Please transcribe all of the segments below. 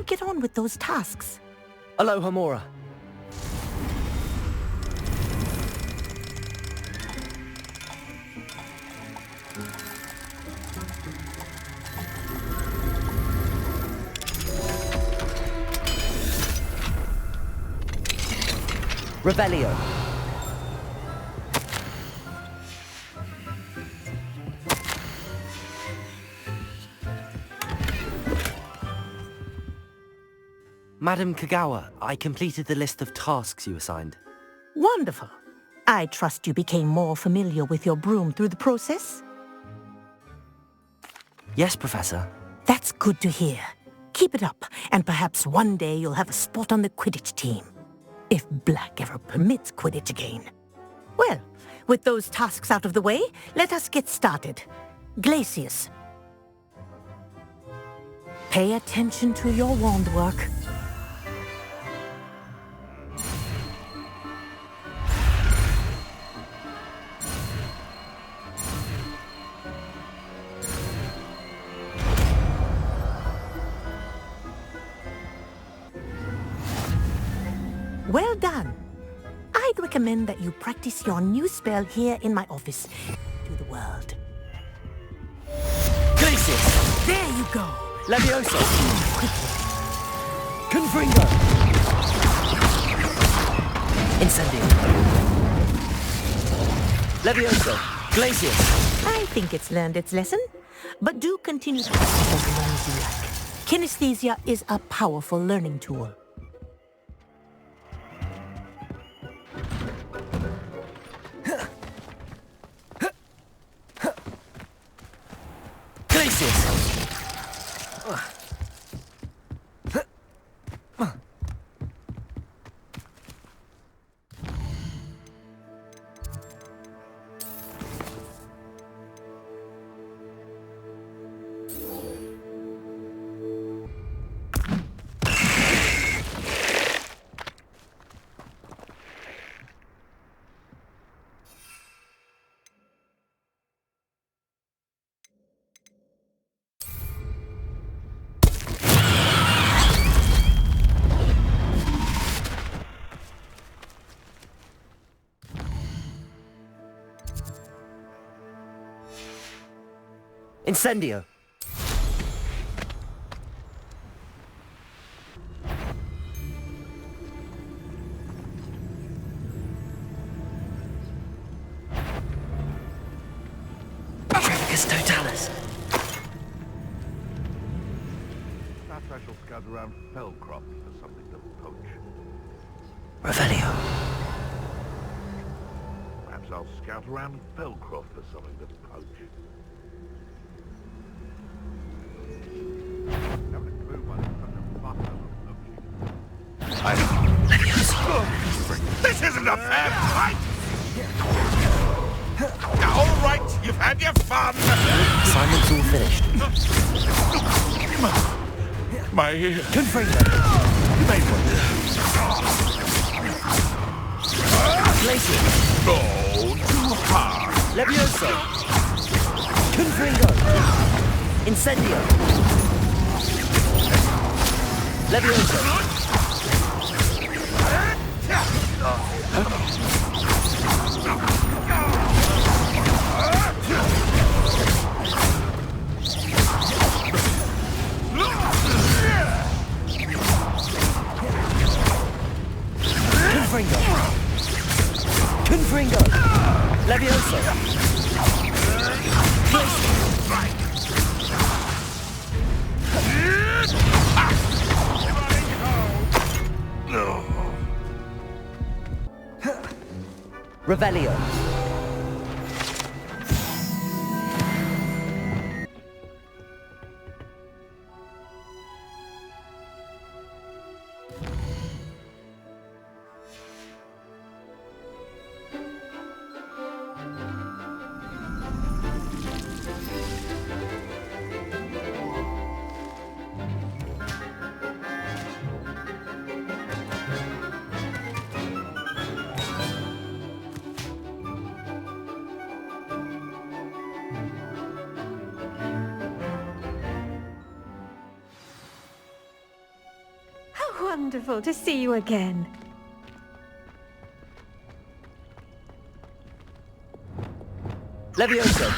get on with those tasks. Aloha, Mora. Revelio. Madam Kagawa, I completed the list of tasks you assigned. Wonderful. I trust you became more familiar with your broom through the process? Yes, Professor. That's good to hear. Keep it up, and perhaps one day you'll have a spot on the Quidditch team. If Black ever permits Quidditch again. Well, with those tasks out of the way, let us get started. Glacius. Pay attention to your wand work. Well done. I'd recommend that you practice your new spell here in my office to the world. Glacius! There you go. Levioso! Confringo! Incendio! Levioso! Glacius! I think it's learned its lesson, but do continue to practice as long as you like. Kinesthesia is a powerful learning tool. Incendio! Trevicus Totalis! Perhaps I shall scout around Fellcroft for something to poach. Revelio! Perhaps I'll scout around Fellcroft for something to poach. Haven't a clue why there's such a fuss over poaching. This isn't a fair fight! All right, you've had your fun! Assignment's all finished. My... Confringo! You made one. Glacius! Oh, too hard! Levioso! Confringo! Incendio! Levioso! Confringo! Confringo! Levioso! Revelio! wonderful to see you again. Levioso!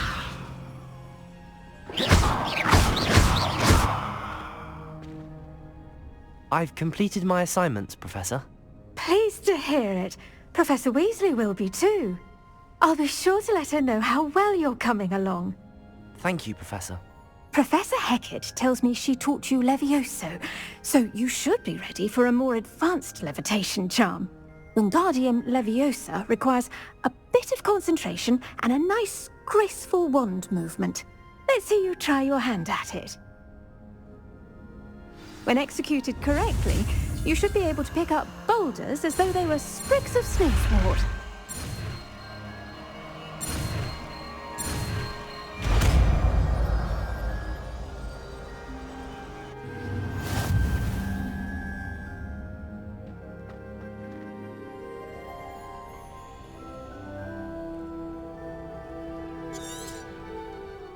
I've completed my assignments, Professor. Pleased to hear it. Professor Weasley will be too. I'll be sure to let her know how well you're coming along. Thank you, Professor. Professor Hecat tells me she taught you Levioso, so you should be ready for a more advanced levitation charm. Wingardium Leviosa requires a bit of concentration and a nice, graceful wand movement. Let's see you try your hand at it. When executed correctly, you should be able to pick up boulders as though they were sprigs of sneezewort.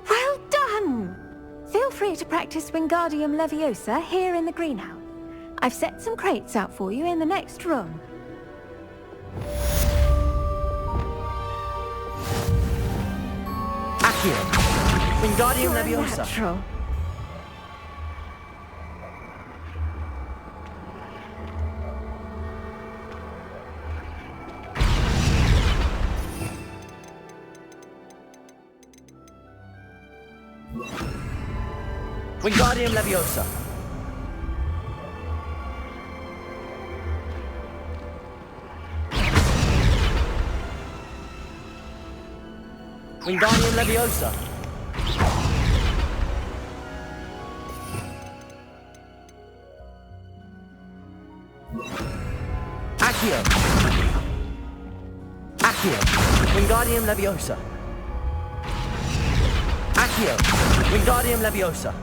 Well done! Feel free to practice Wingardium Leviosa here in the greenhouse. I've set some crates out for you in the next room. Accio! Wingardium You're a Leviosa! natural. Wingardium Leviosa! Wingardium Leviosa! Accio! Accio! Wingardium Leviosa! Accio! Wingardium Leviosa!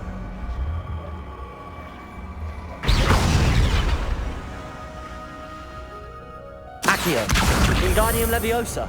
Accio! Wingardium Leviosa!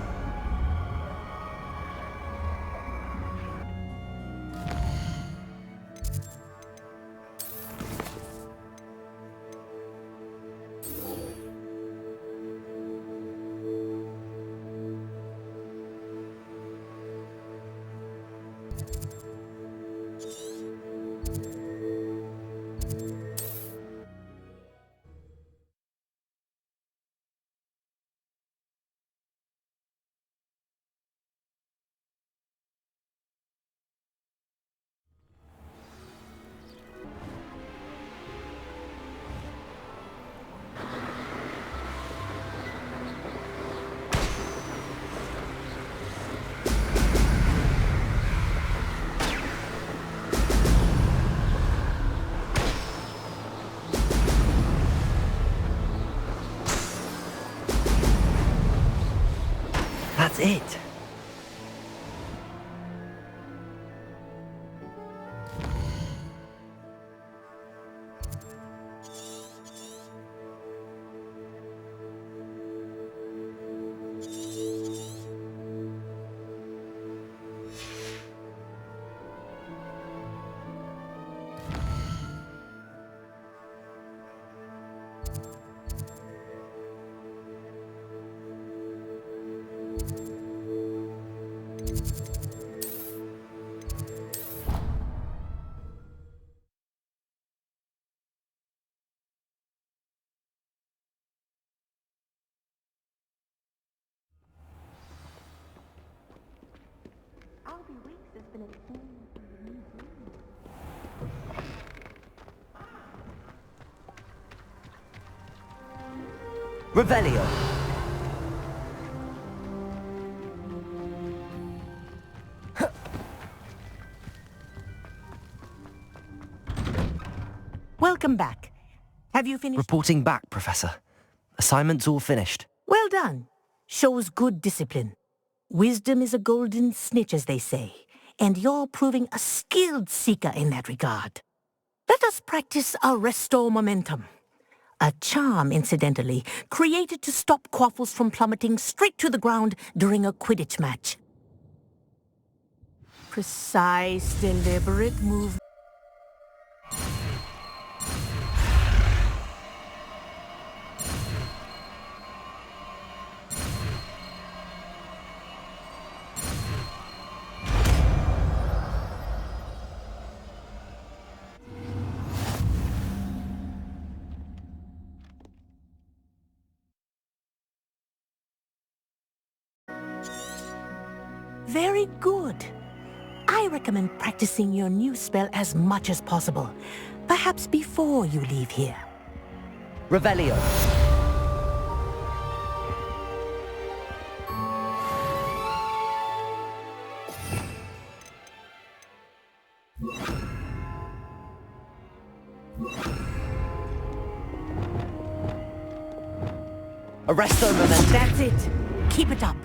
That's it. Revelio. Welcome back. Have you finished? Reporting back, Professor. Assignment's all finished. Well done. Shows good discipline. Wisdom is a golden snitch, as they say, and you're proving a skilled seeker in that regard. Let us practice our Restore Momentum. A charm, incidentally, created to stop Quaffles from plummeting straight to the ground during a Quidditch match. Precise, deliberate move. Very good. I recommend practicing your new spell as much as possible. Perhaps before you leave here. Revelio. Arresto Momentum. That's it. Keep it up.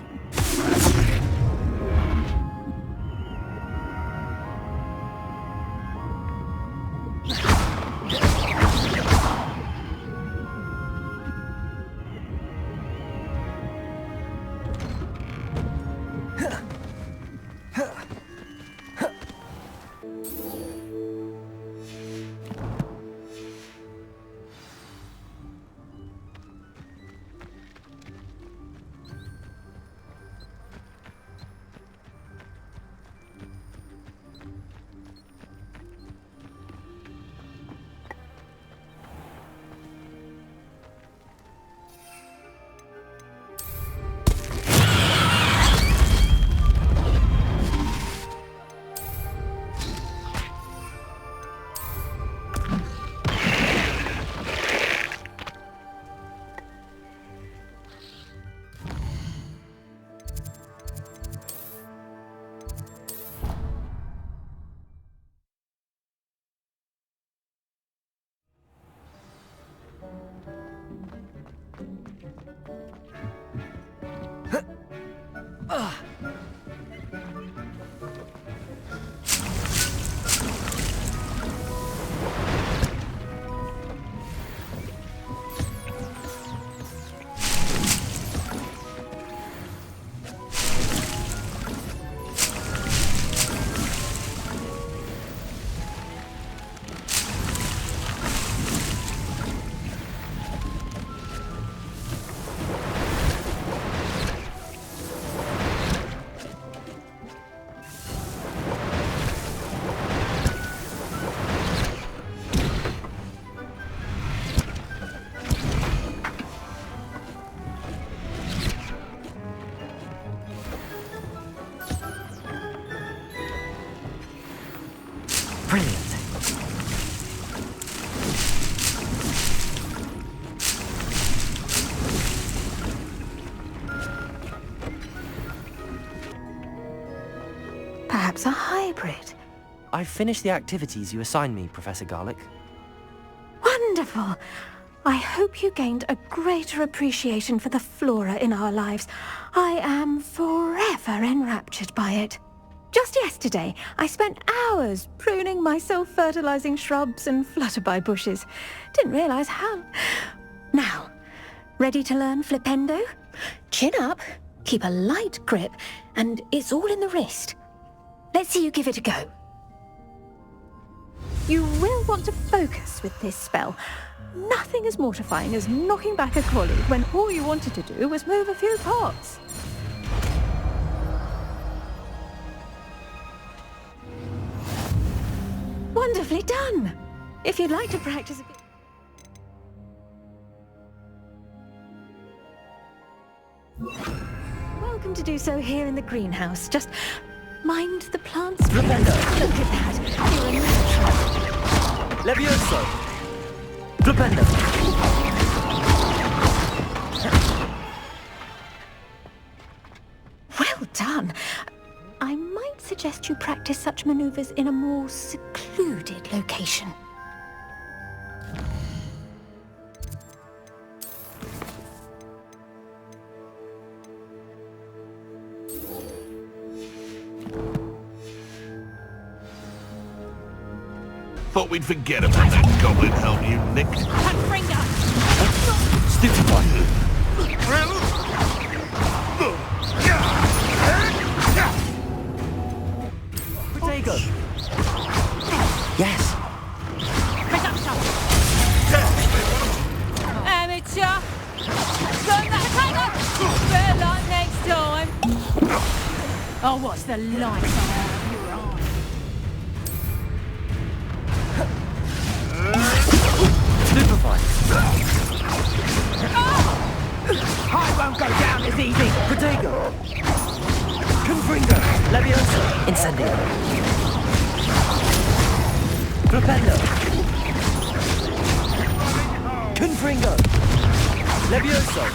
Brilliant. Perhaps a hybrid. I've finished the activities you assigned me, Professor Garlic. Wonderful. I hope you gained a greater appreciation for the flora in our lives. I am forever enraptured by it. Just yesterday, I spent hours pruning my self-fertilizing shrubs and flutterby bushes. Didn't realize how... Now, ready to learn Flipendo? Chin up, keep a light grip, and it's all in the wrist. Let's see you give it a go. You will want to focus with this spell. Nothing as mortifying as knocking back a colleague when all you wanted to do was move a few pots. Wonderfully done! If you'd like to practice a bit... Welcome to do so here in the greenhouse. Just mind the plants. Flipendo. Look at that. You're a natural. Levioso. Flipendo. Well done. I might suggest you practice such maneuvers in a more secluded location. Thought we'd forget about that goblin helm you nicked. Stupefy. Protego. Yes. Amateur! Got that potato! Better luck next time! Oh, what's the light out of your eye? Stupefy. I won't go down as easy. Protego. Confringo. Levioso! Incendio! Flipendo! Confringo! Levioso!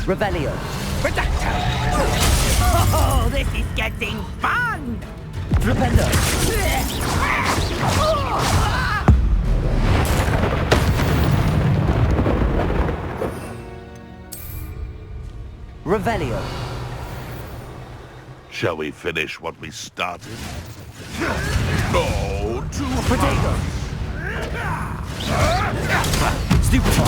Revelio! Oh, this is getting fun! Flipendo! Revelio! Shall we finish what we started? No, too Protego! Stupefy!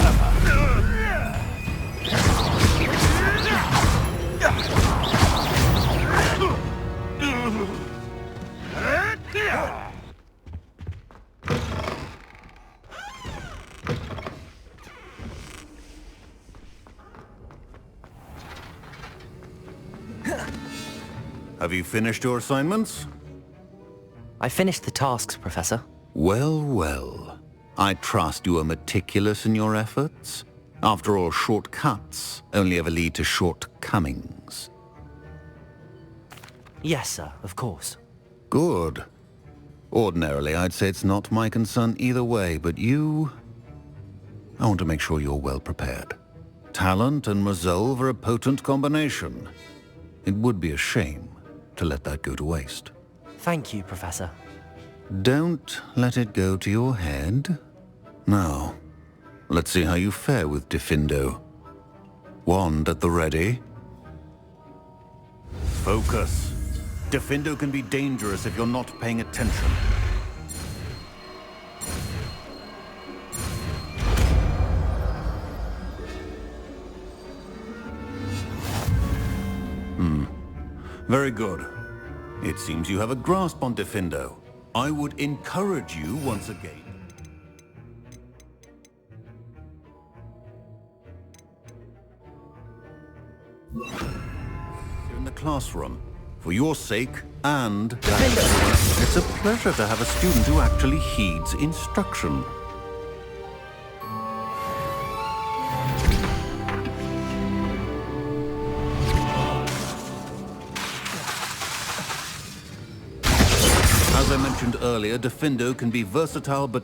Have you finished your assignments? I finished the tasks, Professor. Well, well. I trust you are meticulous in your efforts. After all, shortcuts only ever lead to shortcomings. Yes, sir, of course. Good. Ordinarily, I'd say it's not my concern either way, but you... I want to make sure you're well prepared. Talent and resolve are a potent combination. It would be a shame to let that go to waste. Thank you, Professor. Don't let it go to your head. Now, let's see how you fare with Diffindo. Wand at the ready. Focus. Diffindo can be dangerous if you're not paying attention. Very good. It seems you have a grasp on Diffindo. I would encourage you once again. You're in the classroom. For your sake and that. It's a pleasure to have a student who actually heeds instruction. As I mentioned earlier, Diffindo can be versatile, but...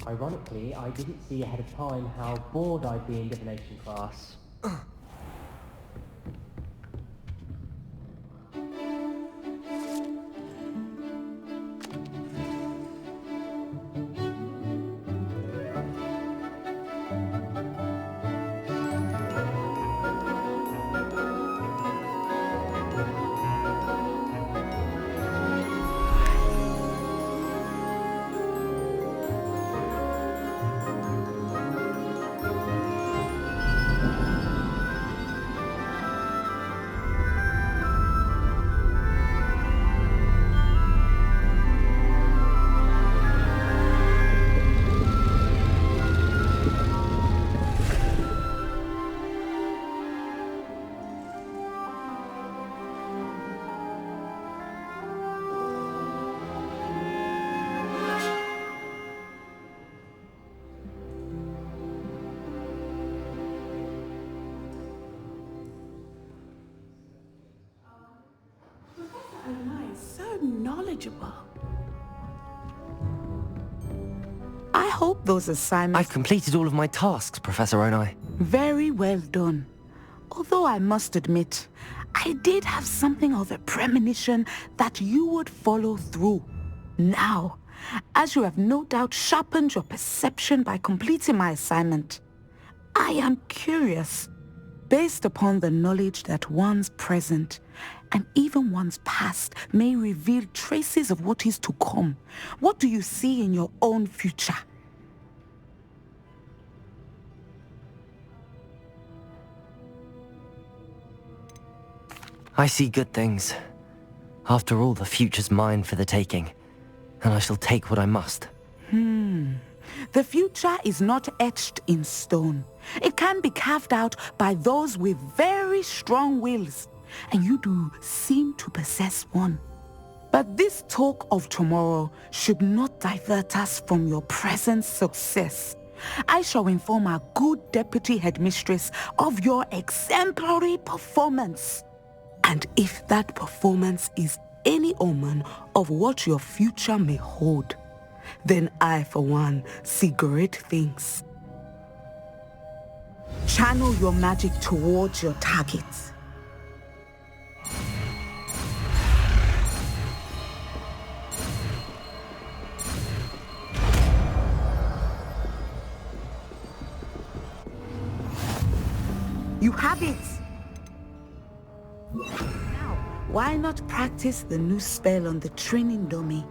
Ironically, I didn't see ahead of time how bored I'd be in divination class. So knowledgeable. I hope those assignments... I've completed all of my tasks, Professor Onai. Very well done. Although I must admit, I did have something of a premonition that you would follow through. Now, as you have no doubt sharpened your perception by completing my assignment, I am curious, based upon the knowledge that once present, and even one's past may reveal traces of what is to come. What do you see in your own future? I see good things. After all, the future's mine for the taking, and I shall take what I must. The future is not etched in stone. It can be carved out by those with very strong wills, and you do seem to possess one. But this talk of tomorrow should not divert us from your present success. I shall inform our good deputy headmistress of your exemplary performance. And if that performance is any omen of what your future may hold, then I, for one, see great things. Channel your magic towards your targets. You have it! Now, why not practice the new spell on the training dummy?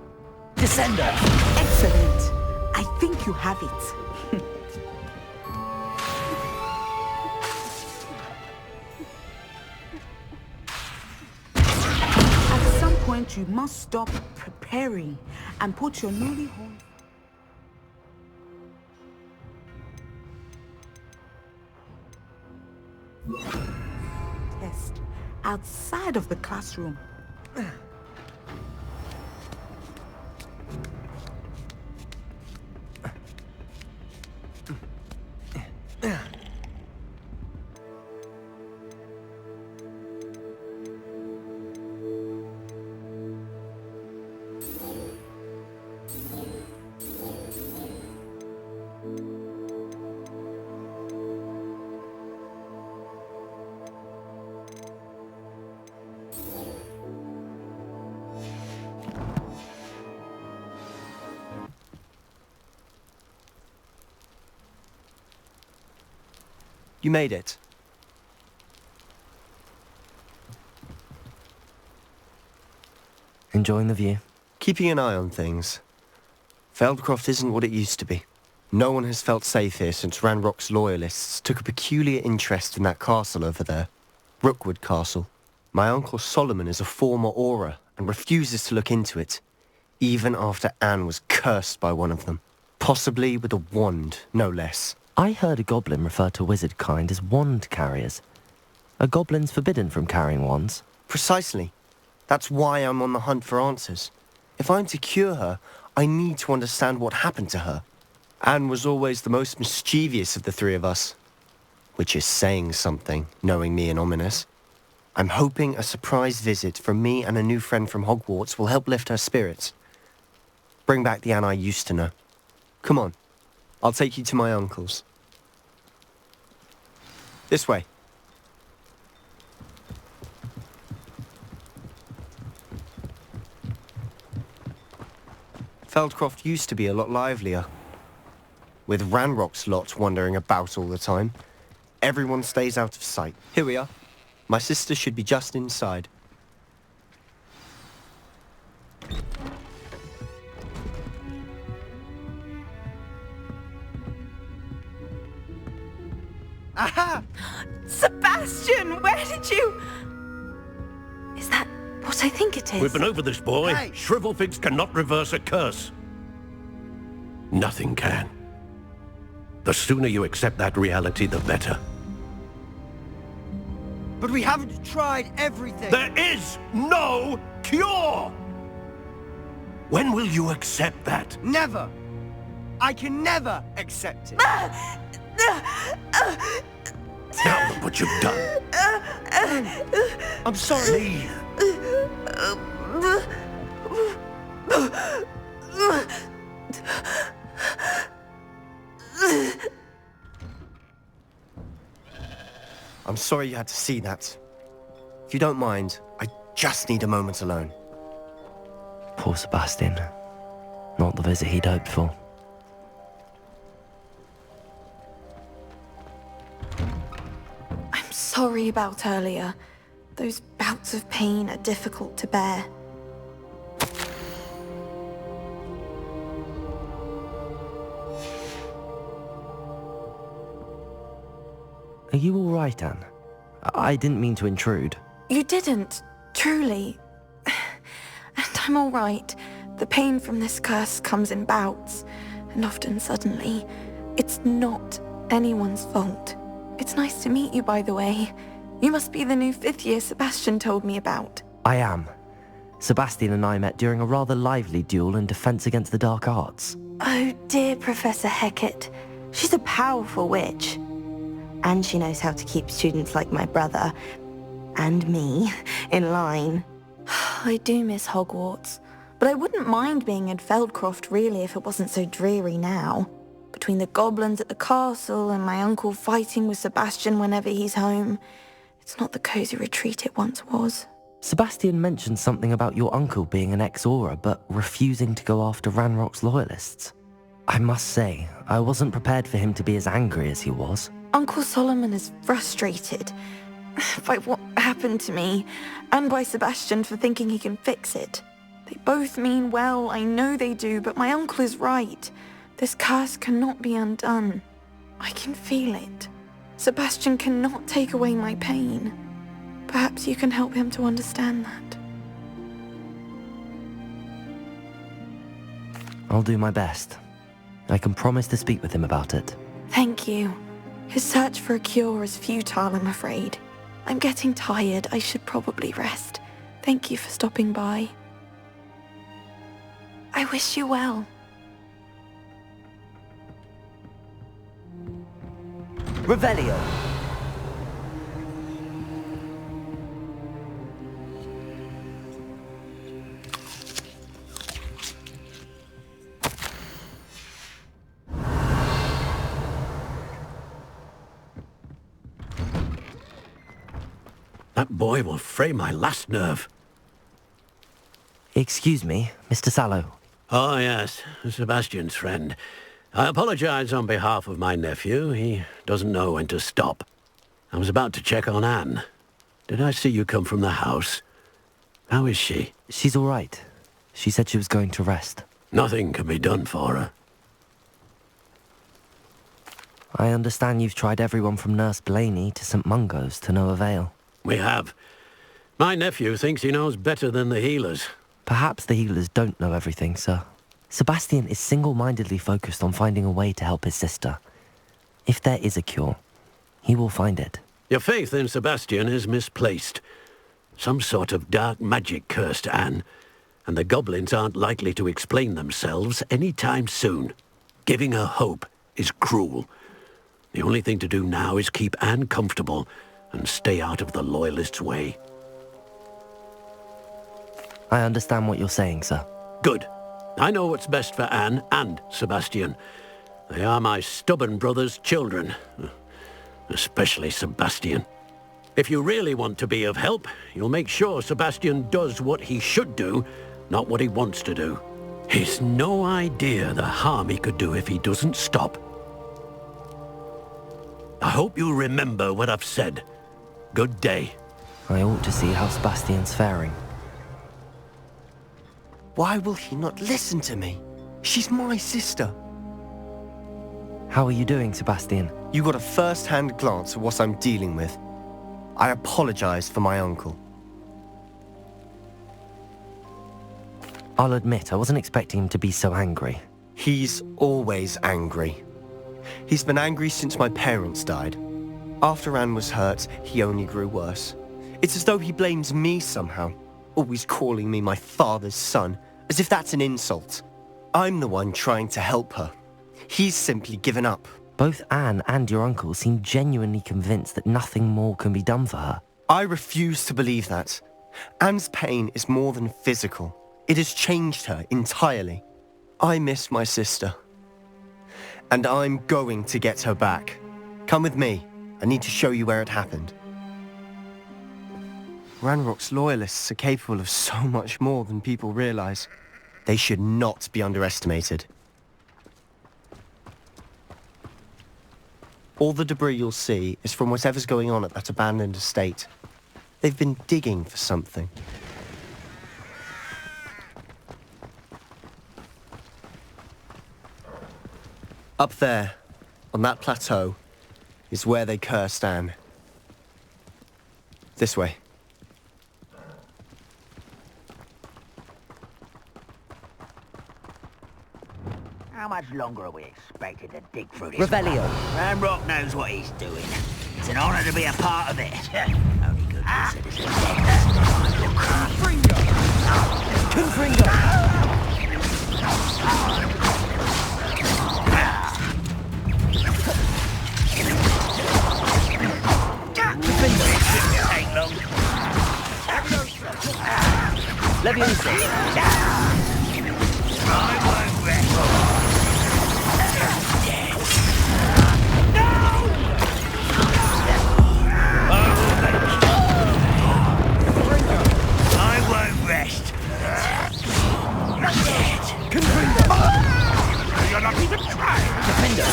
Descender! Excellent! I think you have it. At some point, you must stop preparing and put your newly honed test outside of the classroom. You made it. Enjoying the view? Keeping an eye on things. Feldcroft isn't what it used to be. No one has felt safe here since Ranrock's loyalists took a peculiar interest in that castle over there. Rookwood Castle. My uncle Solomon is a former Auror and refuses to look into it, even after Anne was cursed by one of them. Possibly with a wand, no less. I heard a goblin refer to wizard kind as wand carriers. Are goblins forbidden from carrying wands? Precisely. That's why I'm on the hunt for answers. If I'm to cure her, I need to understand what happened to her. Anne was always the most mischievous of the three of us. Which is saying something, knowing me and Ominous. I'm hoping a surprise visit from me and a new friend from Hogwarts will help lift her spirits. Bring back the Anne I used to know. Come on, I'll take you to my uncle's. This way. Feldcroft used to be a lot livelier. With Ranrock's lot wandering about all the time, everyone stays out of sight. Here we are. My sister should be just inside. Aha! Sebastian, where did you... Is that what I think it is? We've been over this, boy. Hey! Shrivelfigs cannot reverse a curse. Nothing can. The sooner you accept that reality, the better. But we haven't tried everything. There is no cure! When will you accept that? Never. I can never accept it. Now look what you've done. I'm sorry. Leave. I'm sorry you had to see that. If you don't mind, I just need a moment alone. Poor Sebastian. Not the visit he'd hoped for. I'm sorry about earlier. Those bouts of pain are difficult to bear. Are you all right, Anne? I didn't mean to intrude. You didn't, truly. And I'm all right. The pain from this curse comes in bouts, and often suddenly. It's not anyone's fault. It's nice to meet you, by the way. You must be the new 5th year Sebastian told me about. I am. Sebastian and I met during a rather lively duel in Defense Against the Dark Arts. Oh dear, Professor Hecat. She's a powerful witch. And she knows how to keep students like my brother, and me, in line. I do miss Hogwarts, but I wouldn't mind being in Feldcroft really if it wasn't so dreary now. Between the goblins at the castle and my uncle fighting with Sebastian whenever he's home, it's not the cozy retreat it once was. Sebastian mentioned something about your uncle being an ex-Auror, but refusing to go after Ranrock's loyalists. I must say, I wasn't prepared for him to be as angry as he was. Uncle Solomon is frustrated by what happened to me, and by Sebastian for thinking he can fix it. They both mean well, I know they do, but my uncle is right. This curse cannot be undone. I can feel it. Sebastian cannot take away my pain. Perhaps you can help him to understand that. I'll do my best. I can promise to speak with him about it. Thank you. His search for a cure is futile, I'm afraid. I'm getting tired. I should probably rest. Thank you for stopping by. I wish you well. Revelio. That boy will fray my last nerve. Excuse me, Mr. Sallow. Oh, yes, Sebastian's friend. I apologize on behalf of my nephew. He doesn't know when to stop. I was about to check on Anne. Did I see you come from the house? How is she? She's all right. She said she was going to rest. Nothing can be done for her. I understand you've tried everyone from Nurse Blaney to St. Mungo's to no avail. We have. My nephew thinks he knows better than the healers. Perhaps the healers don't know everything, sir. Sebastian is single-mindedly focused on finding a way to help his sister. If there is a cure, he will find it. Your faith in Sebastian is misplaced. Some sort of dark magic cursed Anne, and the goblins aren't likely to explain themselves any time soon. Giving her hope is cruel. The only thing to do now is keep Anne comfortable and stay out of the Loyalists' way. I understand what you're saying, sir. Good. I know what's best for Anne and Sebastian. They are my stubborn brother's children. Especially Sebastian. If you really want to be of help, you'll make sure Sebastian does what he should do, not what he wants to do. He's no idea the harm he could do if he doesn't stop. I hope you remember what I've said. Good day. I ought to see how Sebastian's faring. Why will he not listen to me? She's my sister. How are you doing, Sebastian? You got a first-hand glance at what I'm dealing with. I apologize for my uncle. I'll admit, I wasn't expecting him to be so angry. He's always angry. He's been angry since my parents died. After Anne was hurt, he only grew worse. It's as though he blames me somehow, always calling me my father's son, as if that's an insult. I'm the one trying to help her. He's simply given up. Both Anne and your uncle seem genuinely convinced that nothing more can be done for her. I refuse to believe that. Anne's pain is more than physical. It has changed her entirely. I miss my sister. And I'm going to get her back. Come with me. I need to show you where it happened. Ranrock's loyalists are capable of so much more than people realize. They should not be underestimated. All the debris you'll see is from whatever's going on at that abandoned estate. They've been digging for something. Up there, on that plateau, is where they cursed Anne. This way. How much longer are we expected to dig through this? Revelio. Ramrock knows what he's doing. It's an honor to be a part of it. Only good citizens. Confringo! Take long. Leviosa. I won't rest. I won't rest. You're not even trying! Defender.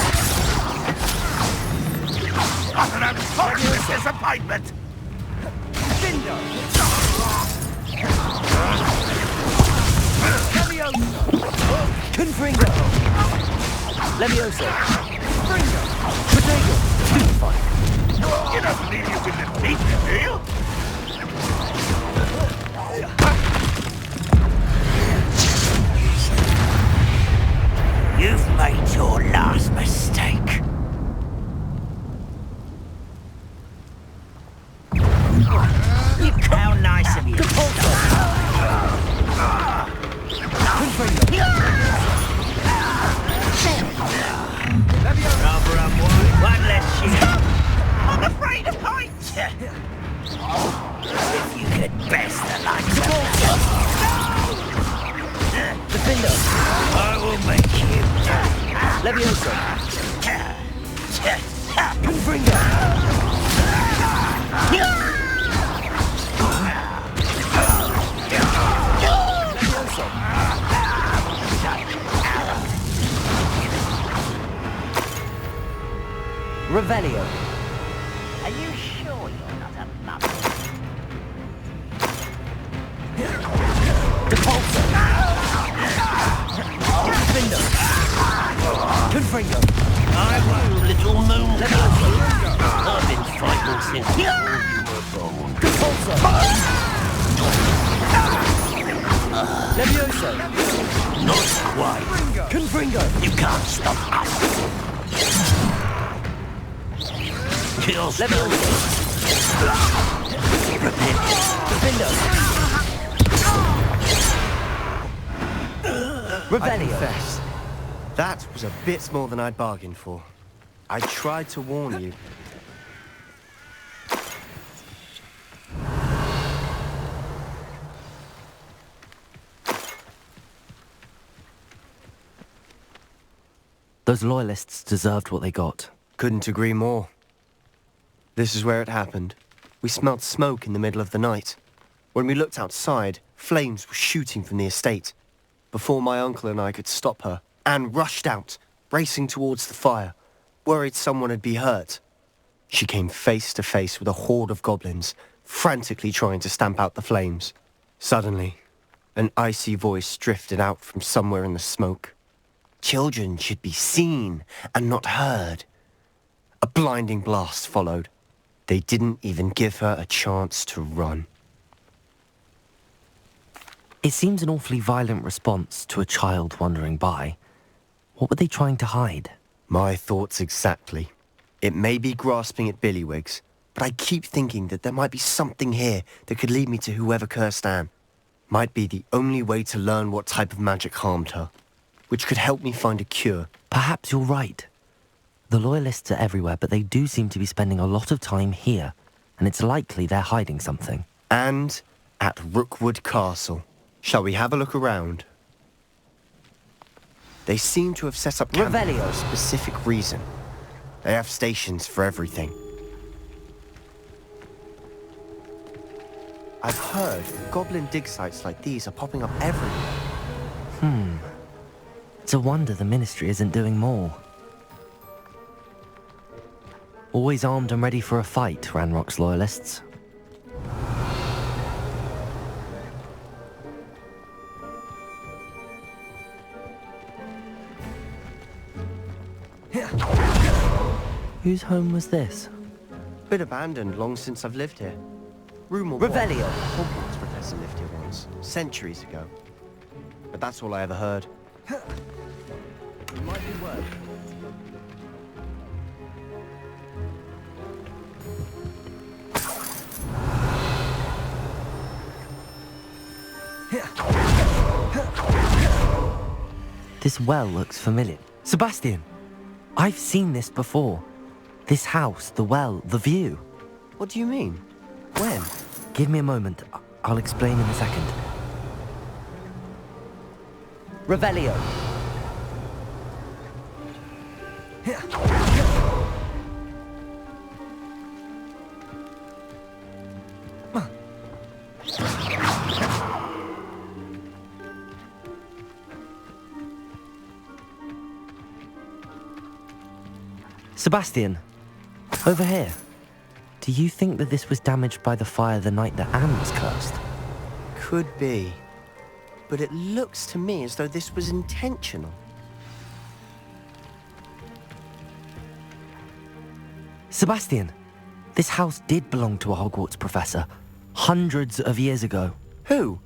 What an unfortunate disappointment! Confringo. Leviosa. Confringo. Potato. Stupefy. You don't believe you can defeat me, do you? You've made your last mistake. How nice of you. Rather unwise. One less shit. I'm afraid of heights. If you could best the likes of Defender. I will make you. Leviosa. Confringo. Revelio. Are you sure you're not a mother? Depulso. Defender. Confringo. I won't, little moon. I've been fighting since you were born. Depulso. Leviosa. Not quite. Confringo. You can't stop us. Kill Leviosa. Repent. Defender. I Revelio. confess, that was a bit more than I'd bargained for. I tried to warn you. Those loyalists deserved what they got. Couldn't agree more. This is where it happened. We smelled smoke in the middle of the night. When we looked outside, flames were shooting from the estate. Before my uncle and I could stop her, Anne rushed out, racing towards the fire, worried someone had been hurt. She came face to face with a horde of goblins, frantically trying to stamp out the flames. Suddenly, an icy voice drifted out from somewhere in the smoke. Children should be seen and not heard. A blinding blast followed. They didn't even give her a chance to run. It seems an awfully violent response to a child wandering by. What were they trying to hide? My thoughts exactly. It may be grasping at Billywigs, but I keep thinking that there might be something here that could lead me to whoever cursed Anne. Might be the only way to learn what type of magic harmed her, which could help me find a cure. Perhaps you're right. The Loyalists are everywhere, but they do seem to be spending a lot of time here, and it's likely they're hiding something. And at Rookwood Castle. Shall we have a look around? They seem to have set up camp for a specific reason. They have stations for everything. I've heard goblin dig sites like these are popping up everywhere. It's a wonder the Ministry isn't doing more. Always armed and ready for a fight, Ranrock's Loyalists. Whose home was this? Been abandoned long since I've lived here. Rumor Revelio. Hogwarts professor lived here once, centuries ago. But that's all I ever heard. Might be worth. This well looks familiar. Sebastian! I've seen this before. This house, the well, the view. What do you mean? When? Give me a moment. I'll explain in a second. Revelio. Sebastian, over here. Do you think that this was damaged by the fire the night that Anne was cursed? Could be. But it looks to me as though this was intentional. Sebastian, this house did belong to a Hogwarts professor, hundreds of years ago. Who?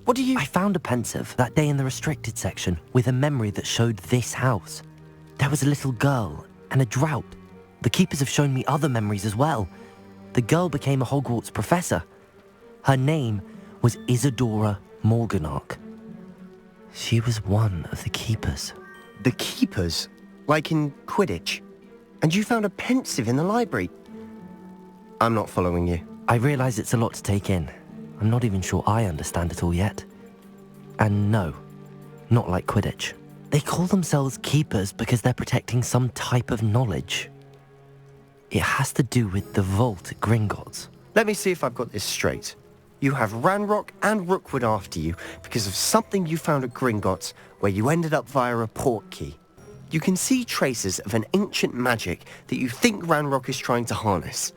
What do you... I found a pensive that day in the restricted section with a memory that showed this house. There was a little girl and a drought. The keepers have shown me other memories as well. The girl became a Hogwarts professor. Her name was Isadora Morganach. She was one of the keepers. The keepers? Like in Quidditch? And you found a pensive in the library? I'm not following you. I realize it's a lot to take in. I'm not even sure I understand it all yet. And no, not like Quidditch. They call themselves keepers because they're protecting some type of knowledge. It has to do with the vault at Gringotts. Let me see if I've got this straight. You have Ranrock and Rookwood after you because of something you found at Gringotts where you ended up via a port key. You can see traces of an ancient magic that you think Ranrock is trying to harness.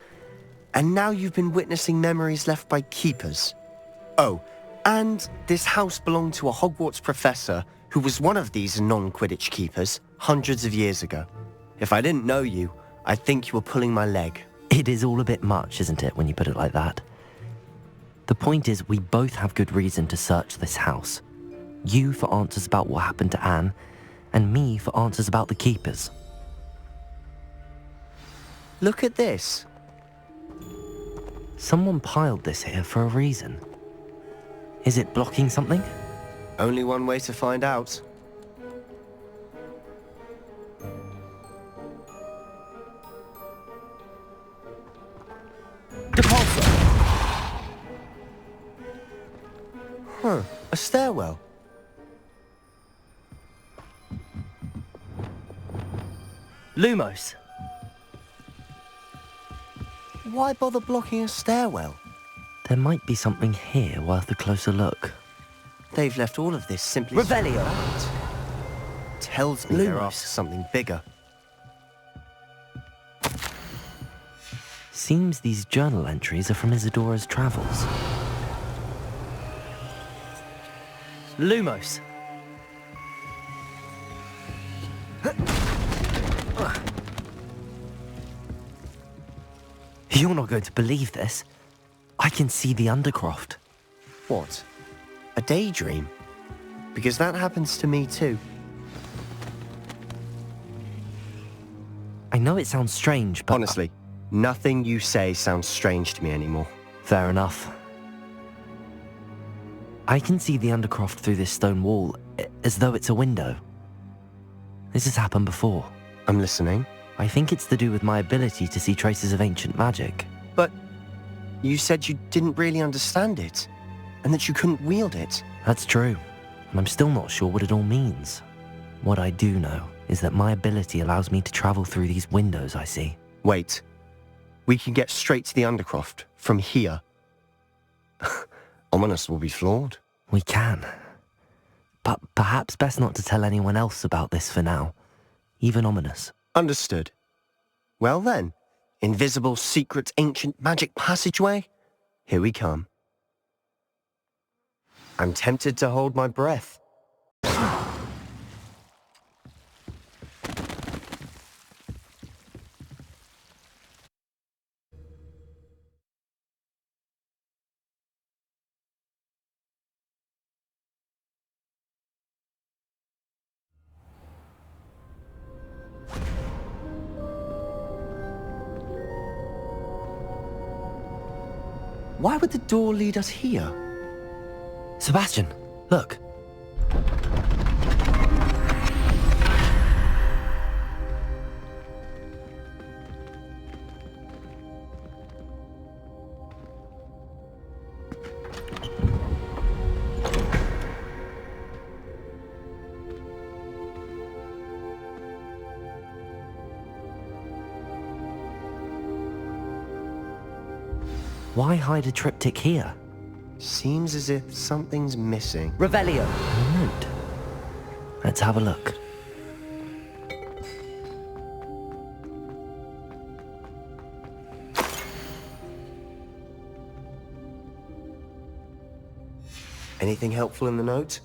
And now you've been witnessing memories left by keepers. Oh, and this house belonged to a Hogwarts professor who was one of these non-Quidditch keepers hundreds of years ago. If I didn't know you, I'd think you were pulling my leg. It is all a bit much, isn't it, when you put it like that? The point is, we both have good reason to search this house. You for answers about what happened to Anne, and me for answers about the keepers. Look at this. Someone piled this here for a reason. Is it blocking something? Only one way to find out. Huh, a stairwell. Lumos. Why bother blocking a stairwell? There might be something here worth a closer look. They've left all of this simply... Revelio. Tells me they're after something bigger. Seems these journal entries are from Isadora's travels. Lumos. You're not going to believe this. I can see the Undercroft. What? A daydream? Because that happens to me too. I know it sounds strange, but... Honestly, nothing you say sounds strange to me anymore. Fair enough. I can see the Undercroft through this stone wall, as though it's a window. This has happened before. I'm listening. I think it's to do with my ability to see traces of ancient magic. But you said you didn't really understand it, and that you couldn't wield it. That's true, and I'm still not sure what it all means. What I do know is that my ability allows me to travel through these windows I see. Wait. We can get straight to the Undercroft from here. Ominous will be flawed. We can. But perhaps best not to tell anyone else about this for now. Even Ominous. Understood. Well then, invisible, secret, ancient magic passageway? Here we come. I'm tempted to hold my breath. Why would the door lead us here? Sebastian, look. Why hide a triptych here? Seems as if something's missing. Revelio! A note. Let's have a look. Anything helpful in the note?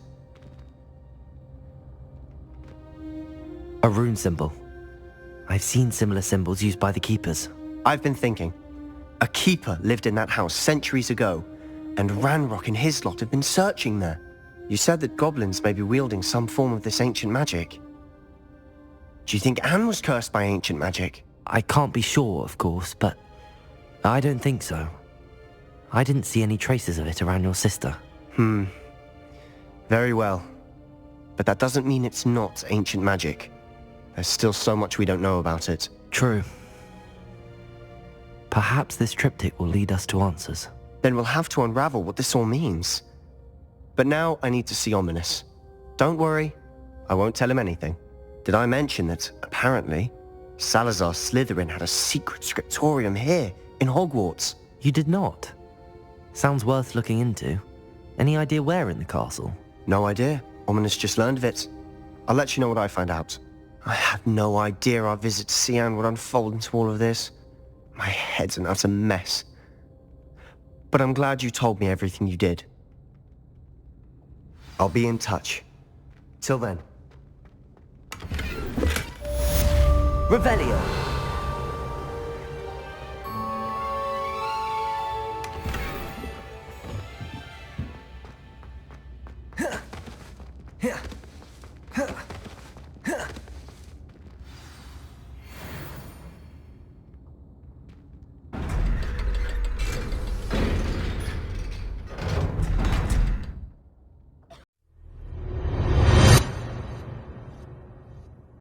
A rune symbol. I've seen similar symbols used by the keepers. I've been thinking. A keeper lived in that house centuries ago, and Ranrock and his lot have been searching there. You said that goblins may be wielding some form of this ancient magic. Do you think Anne was cursed by ancient magic? I can't be sure, of course, but I don't think so. I didn't see any traces of it around your sister. Very well. But that doesn't mean it's not ancient magic. There's still so much we don't know about it. True. Perhaps this triptych will lead us to answers. Then we'll have to unravel what this all means. But now I need to see Ominous. Don't worry, I won't tell him anything. Did I mention that, apparently, Salazar Slytherin had a secret scriptorium here, in Hogwarts? You did not? Sounds worth looking into. Any idea where in the castle? No idea. Ominous just learned of it. I'll let you know what I find out. I had no idea our visit to Cian would unfold into all of this. My head's an utter mess. But I'm glad you told me everything you did. I'll be in touch. Till then. Revelio!